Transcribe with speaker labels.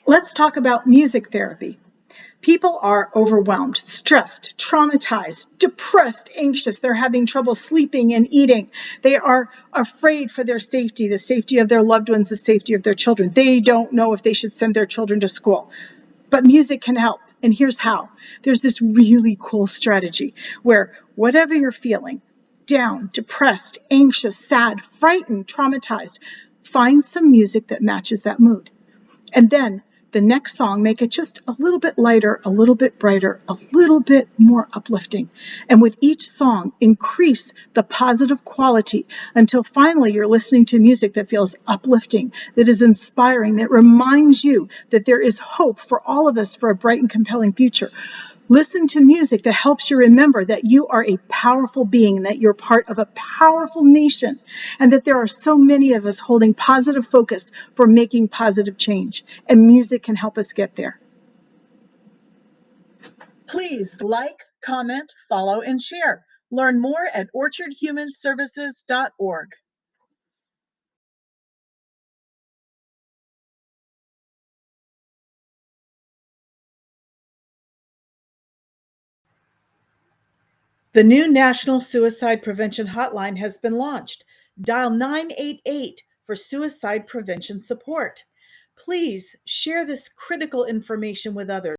Speaker 1: Let's talk about music therapy. People are overwhelmed, stressed, traumatized, depressed, anxious. They're having trouble sleeping and eating. They are afraid for their safety, the safety of their loved ones, the safety of their children. They don't know if they should send their children to school. But music can help. And here's how. There's this really cool strategy where whatever you're feeling, down, depressed, anxious, sad, frightened, traumatized, find some music that matches that mood. And then the next song, make it just a little bit lighter, a little bit brighter, a little bit more uplifting. And with each song, increase the positive quality until finally you're listening to music that feels uplifting, that is inspiring, that reminds you that there is hope for all of us for a bright and compelling future. Listen to music that helps you remember that you are a powerful being and that you're part of a powerful nation and that there are so many of us holding positive focus for making positive change. And music can help us get there. Please like, comment, follow, and share. Learn more at orchardhumanservices.org. The new National Suicide Prevention Hotline has been launched. Dial 988 for suicide prevention support. Please share this critical information with others.